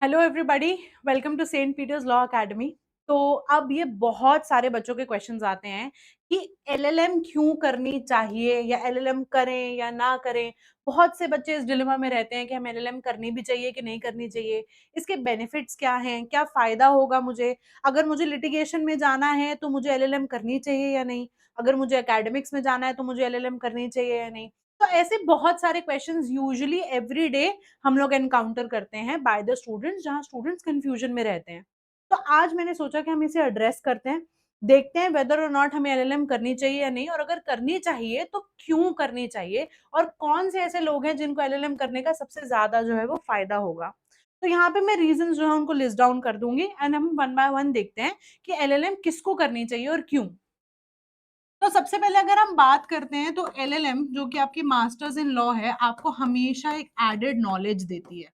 Hello everybody, welcome to Saint Peter's Law Academy. तो अब ये बहुत सारे बच्चों के क्वेश्चंस आते हैं कि एलएलएम क्यों करनी चाहिए या एलएलएम करें या ना करें। बहुत से बच्चे इस डिलेमा में रहते हैं कि हम एलएलएम करनी भी चाहिए कि नहीं करनी चाहिए, इसके बेनिफिट्स क्या हैं, क्या फायदा होगा मुझे, अगर मुझे लिटिगेशन में जाना है तो मुझे एलएलएम करनी चाहिए या नहीं, अगर मुझे एकेडमिक्स में जाना है तो मुझे एलएलएम करनी चाहिए या नहीं। तो ऐसे बहुत सारे क्वेश्चंस यूजुअली एवरी डे हम लोग एनकाउंटर करते हैं बाय द स्टूडेंट्स, जहां स्टूडेंट्स कंफ्यूजन में रहते हैं। तो आज मैंने सोचा कि हम इसे एड्रेस करते हैं, देखते हैं वेदर और नॉट हमें एलएलएम करनी चाहिए या नहीं, और अगर करनी चाहिए तो क्यों करनी चाहिए, और कौन से ऐसे लोग हैं जिनको एलएलएम करने का सबसे ज्यादा जो है वो फायदा होगा। तो यहाँ पे मैं रीजन जो है उनको लिस्ट डाउन कर दूंगी एंड हम वन बाय वन देखते हैं कि एलएलएम किसको करनी चाहिए और क्यों। तो सबसे पहले अगर हम बात करते हैं तो एलएलएम जो कि आपकी मास्टर्स इन लॉ है, आपको हमेशा एक एडेड नॉलेज देती है।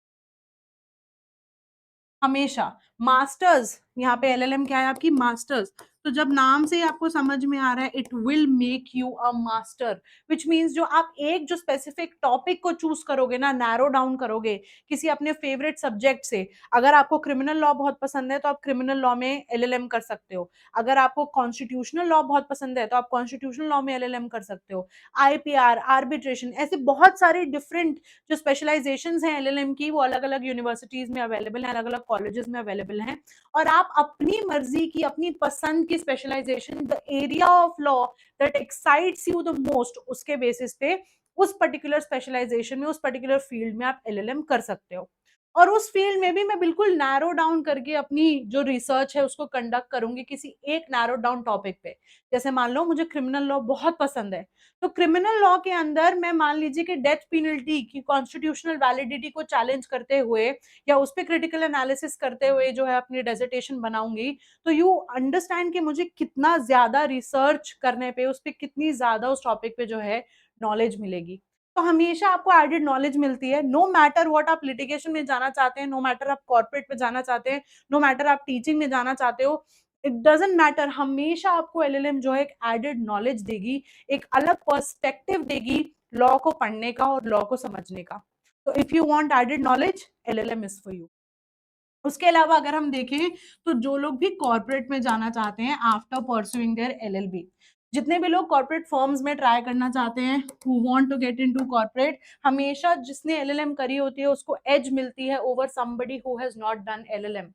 हमेशा मास्टर्स, यहाँ पे एलएलएम क्या है आपकी मास्टर्स। तो जब नाम से ही आपको समझ में आ रहा है it will make you a master, which means जो आप एक जो स्पेसिफिक टॉपिक को चूज करोगे ना, नैरो डाउन करोगे किसी अपने फेवरेट सब्जेक्ट से। अगर आपको क्रिमिनल लॉ बहुत पसंद है तो आप क्रिमिनल लॉ में एलएलएम कर सकते हो। अगर आपको कॉन्स्टिट्यूशनल लॉ बहुत पसंद है तो आप कॉन्स्टिट्यूशनल लॉ में एलएलएम कर सकते हो। आईपीआर, आर्बिट्रेशन, ऐसे बहुत सारे डिफरेंट जो स्पेशलाइजेशंस हैं एलएलएम की, वो अलग अलग यूनिवर्सिटीज में अवेलेबल हैं, अलग अलग कॉलेजेस में अवेलेबल हैं। और आप अपनी मर्जी की, अपनी पसंद की specialization, the area of law that excites you the most, उसके बेसिस पे उस पर्टिकुलर स्पेशलाइजेशन में, उस पर्टिकुलर फील्ड में आप एलएलएम कर सकते हो। और उस फील्ड में भी मैं बिल्कुल नैरो डाउन करके अपनी जो रिसर्च है उसको कंडक्ट करूंगी किसी एक नैरो डाउन टॉपिक पे। जैसे मान लो मुझे क्रिमिनल लॉ बहुत पसंद है, तो क्रिमिनल लॉ के अंदर मैं मान लीजिए कि डेथ पेनल्टी की कॉन्स्टिट्यूशनल वैलिडिटी को चैलेंज करते हुए या उस पर क्रिटिकल एनालिसिस करते हुए जो है अपनी डेजर्टेशन बनाऊंगी। तो यू अंडरस्टैंड कि मुझे कितना ज्यादा रिसर्च करने पे, उस पर कितनी ज्यादा उस टॉपिक पे जो है नॉलेज मिलेगी। तो हमेशा आपको एडेड नॉलेज मिलती है, नो मैटर व्हाट आप लिटिगेशन में जाना चाहते हैं, नो मैटर आप कॉर्पोरेट में जाना चाहते हैं, नो मैटर आप टीचिंग में जाना चाहते हो, इट डजेंट मैटर। हमेशा आपको एलएलएम जो है एक एडेड नॉलेज देगी, एक अलग पर्सपेक्टिव देगी लॉ को पढ़ने का और लॉ को समझने का। तो if you want added knowledge, LLM is for you. उसके अलावा अगर हम देखें तो जो लोग भी कॉर्पोरेट में जाना चाहते हैं आफ्टर परसुइंग देयर एलएलबी, जितने भी लोग कॉर्पोरेट फर्म्स में ट्राई करना चाहते हैं, who want to get into corporate, हमेशा जिसने एलएलएम करी होती है उसको एज मिलती है over somebody who has not done LLM.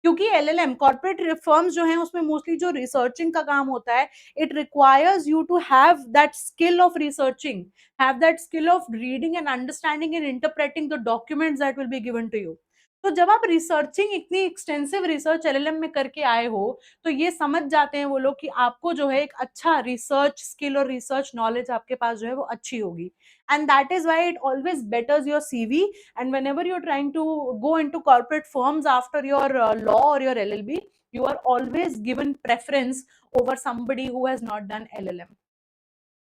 क्योंकि एलएलएम कॉर्पोरेट फर्म्स जो हैं उसमें मोस्टली जो रिसर्चिंग का काम होता है, it requires you to have that skill of researching, have that skill of reading and understanding and interpreting the documents that will be given to you. तो जब आप रिसर्चिंग, इतनी एक्सटेंसिव रिसर्च एलएलएम में करके आए हो, तो ये समझ जाते हैं वो लोग कि आपको जो है एक अच्छा रिसर्च स्किल और रिसर्च नॉलेज आपके पास जो है वो अच्छी होगी। And that is why it always बेटर्स your CV. And whenever you're trying to go into corporate firms after your law or your LLB, you are always given preference over somebody who has not done LLM.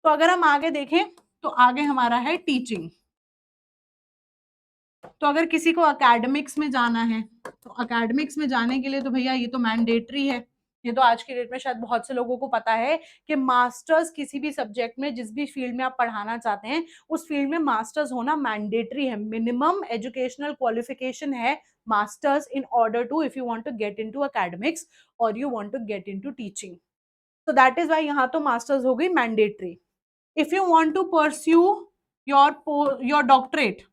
तो अगर हम आगे देखें तो आगे हमारा है teaching. तो अगर किसी को एकेडमिक्स में जाना है तो एकेडमिक्स में जाने के लिए तो भैया ये तो मैंडेटरी है। ये तो आज की डेट में शायद बहुत से लोगों को पता है कि मास्टर्स किसी भी सब्जेक्ट में, जिस भी फील्ड में आप पढ़ाना चाहते हैं, उस फील्ड में मास्टर्स होना मैंडेटरी है। मिनिमम एजुकेशनल क्वालिफिकेशन है masters in order to, if you want to get into academics और you want to get into teaching. तो दैट इज व्हाई यहाँ तो मास्टर्स हो गई mandatory. If you want to pursue your doctorate,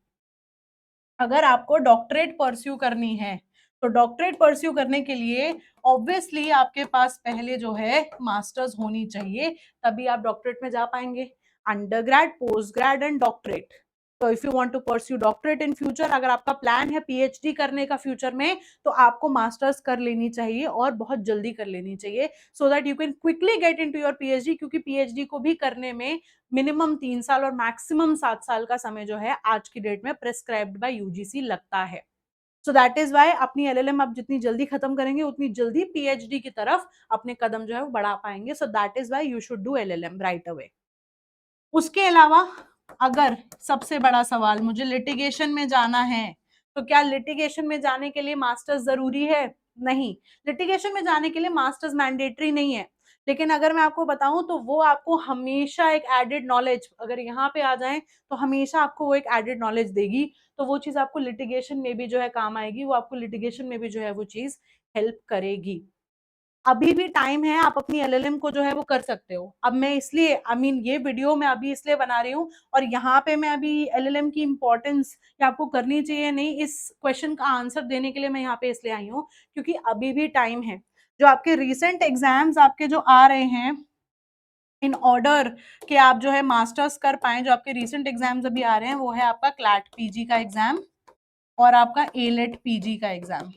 अगर आपको doctorate pursue करनी है तो डॉक्टरेट परस्यू करने के लिए ऑब्वियसली आपके पास पहले जो है मास्टर्स होनी चाहिए, तभी आप डॉक्टरेट में जा पाएंगे। Undergrad, postgrad and doctorate. तो if you want to pursue doctorate in future, अगर आपका प्लान है पीएचडी करने का फ्यूचर में, तो आपको मास्टर्स कर लेनी चाहिए और बहुत जल्दी कर लेनी चाहिए, so that you can quickly get into your PhD. क्योंकि पीएचडी को भी करने में मिनिमम 3 साल और मैक्सिमम 7 साल का समय जो है आज की डेट में प्रेस्क्राइब्ड बाय यूजीसी लगता है। सो दैट इज वाई अपनी एलएलएम आप जितनी जल्दी खत्म करेंगे उतनी जल्दी पीएचडी की तरफ अपने कदम जो है वो बढ़ा पाएंगे। So that is why you should do LLM right away. उसके अलावा अगर सबसे बड़ा सवाल, मुझे लिटिगेशन में जाना है, तो क्या लिटिगेशन में जाने के लिए मास्टर्स जरूरी है? नहीं, लिटिगेशन में जाने के लिए मास्टर्स मैंडेटरी नहीं है। लेकिन अगर मैं आपको बताऊँ तो वो आपको हमेशा एक एडेड नॉलेज, अगर यहाँ पे आ जाएँ तो हमेशा आपको वो एक एडेड नॉलेज देगी, तो वो चीज़ आपको लिटिगेशन में भी जो है काम आएगी, वो आपको लिटिगेशन में भी जो है वो चीज़ हेल्प करेगी। अभी भी टाइम है, आप अपनी एलएलएम को जो है वो कर सकते हो। अब मैं इसलिए ये वीडियो मैं अभी इसलिए बना रही हूँ और यहाँ पे मैं अभी एलएलएम की इम्पोर्टेंस कि आपको करनी चाहिए नहीं, इस क्वेश्चन का आंसर देने के लिए मैं यहाँ पे इसलिए आई हूँ क्योंकि अभी भी टाइम है। जो आपके रिसेंट एग्जाम्स आपके जो आ रहे हैं, इन ऑर्डर कि आप जो है मास्टर्स कर पाए, जो आपके रिसेंट एग्जाम्स अभी आ रहे हैं वो है आपका क्लैट पीजी का एग्जाम और आपका एलेट पीजी का एग्जाम।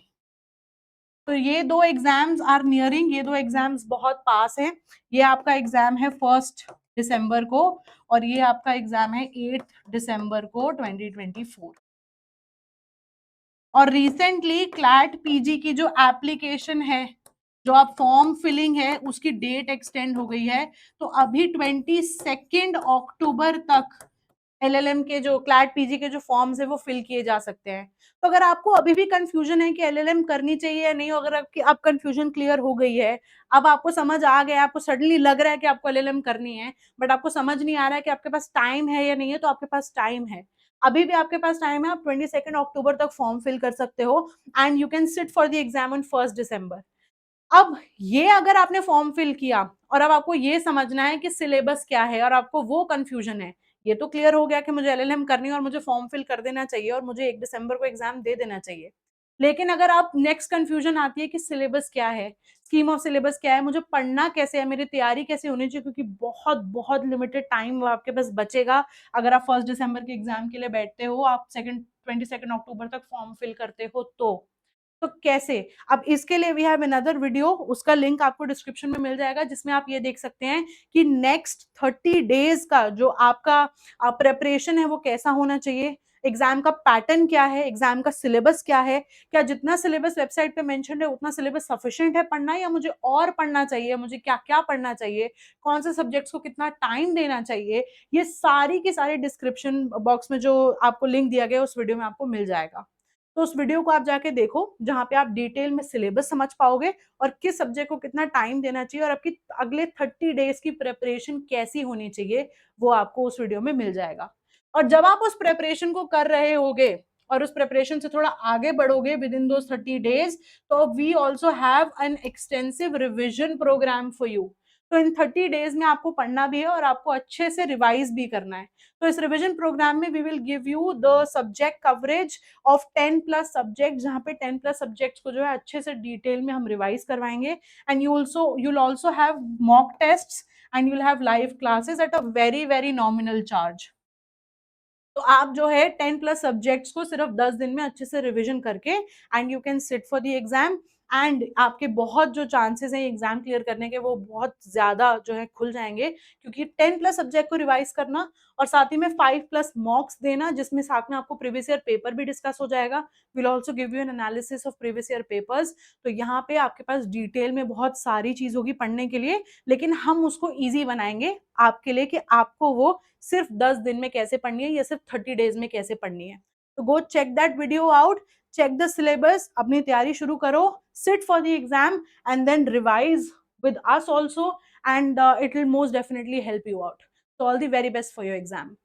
तो ये दो एग्जाम्स आर नियरिंग, ये दो एग्जाम्स बहुत पास हैं। ये आपका एग्जाम है 1 दिसंबर को और ये आपका एग्जाम है 8 दिसंबर को 2024। और रिसेंटली क्लैट पीजी की जो एप्लीकेशन है, जो आप फॉर्म फिलिंग है उसकी डेट एक्सटेंड हो गई है, तो अभी 22 अक्टूबर तक एलएलएम के जो क्लैट पीजी के जो फॉर्म्स है वो फिल किए जा सकते हैं। तो अगर आपको अभी भी कंफ्यूजन है कि एलएलएम करनी चाहिए या नहीं, अगर आपकी अब कंफ्यूजन क्लियर हो गई है, अब आपको समझ आ गया, आपको सडनली लग रहा है कि आपको एलएलएम करनी है, बट आपको समझ नहीं आ रहा है कि आपके पास टाइम है या नहीं है, तो आपके पास टाइम है। अभी भी आपके पास टाइम है, आप 22 अक्टूबर तक फॉर्म फिल कर सकते हो and you can sit for the exam on 1 दिसंबर। अब ये अगर आपने फॉर्म फिल किया और अब आपको ये समझना है कि सिलेबस क्या है और आपको वो कंफ्यूजन है, ये तो क्लियर हो गया कि मुझे एलएलएम करनी है और मुझे फॉर्म फिल कर देना चाहिए और मुझे 1 दिसंबर को एग्जाम दे देना चाहिए। लेकिन अगर आप नेक्स्ट कंफ्यूजन आती है कि सिलेबस क्या है, स्कीम ऑफ सिलेबस क्या है, मुझे पढ़ना कैसे है, मेरी तैयारी कैसे होनी चाहिए, क्योंकि बहुत बहुत लिमिटेड टाइम आपके पास बचेगा। अगर आप 1 दिसंबर के एग्जाम के लिए बैठते हो, आप 22 अक्टूबर तक फॉर्म फिल करते हो तो कैसे? अब इसके लिए वी हैव अनदर वीडियो, उसका लिंक आपको डिस्क्रिप्शन में मिल जाएगा, जिसमें आप ये देख सकते हैं कि नेक्स्ट 30 डेज का जो आपका प्रेपरेशन है वो कैसा होना चाहिए, एग्जाम का पैटर्न क्या है, एग्जाम का सिलेबस क्या है, क्या जितना सिलेबस वेबसाइट पे मेंशन है उतना सिलेबस सफिशिएंट है पढ़ना या मुझे और पढ़ना चाहिए, मुझे क्या क्या पढ़ना चाहिए, कौन से सब्जेक्ट्स को कितना टाइम देना चाहिए, ये सारी की सारी डिस्क्रिप्शन बॉक्स में जो आपको लिंक दिया गया उस वीडियो में आपको मिल जाएगा। तो उस वीडियो को आप जाके देखो, जहाँ पे आप डिटेल में सिलेबस समझ पाओगे और किस सब्जेक्ट को कितना टाइम देना चाहिए और आपकी अगले 30 डेज की प्रेपरेशन कैसी होनी चाहिए, वो आपको उस वीडियो में मिल जाएगा। और जब आप उस प्रेपरेशन को कर रहे होगे और उस प्रेपरेशन से थोड़ा आगे बढ़ोगे विद इन दोज 30 डेज, तो we also have an extensive revision program for you. तो इन 30 डेज में आपको पढ़ना भी है और आपको अच्छे से रिवाइज भी करना है। तो इस रिविजन प्रोग्राम में we will give you the subject coverage of 10+ subject, जहाँ पे 10+ सब्जेक्ट्स को जो है अच्छे से डिटेल में हम रिवाइज करवाएंगे and you'll also have mock tests and you'll have live classes at a very very nominal charge। तो आप जो है 10+ सब्जेक्ट्स को सिर्फ 10 दिन में अच्छे से रिवीजन करके and you can sit for the exam and आपके बहुत जो चांसेस हैं एग्जाम क्लियर करने के वो बहुत ज्यादा जो है खुल जाएंगे, क्योंकि 10+ सब्जेक्ट को रिवाइज करना और साथ ही में 5+ मॉक्स देना, जिसमें साथ में आपको प्रीवियस ईयर पेपर भी डिस्कस हो जाएगा। Will also give you N analysis of previous year papers. तो यहाँ पे आपके पास डिटेल में बहुत सारी चीज होगी पढ़ने के लिए, लेकिन हम उसको ईजी बनाएंगे आपके लिए कि आपको वो सिर्फ 10 दिन में कैसे पढ़नी है या सिर्फ 30 डेज में कैसे पढ़नी है। तो go check that video out, check the syllabus, अपनी तैयारी शुरू करो, sit for the exam and then revise with us also, and it will most definitely help you out. So all the very best for your exam.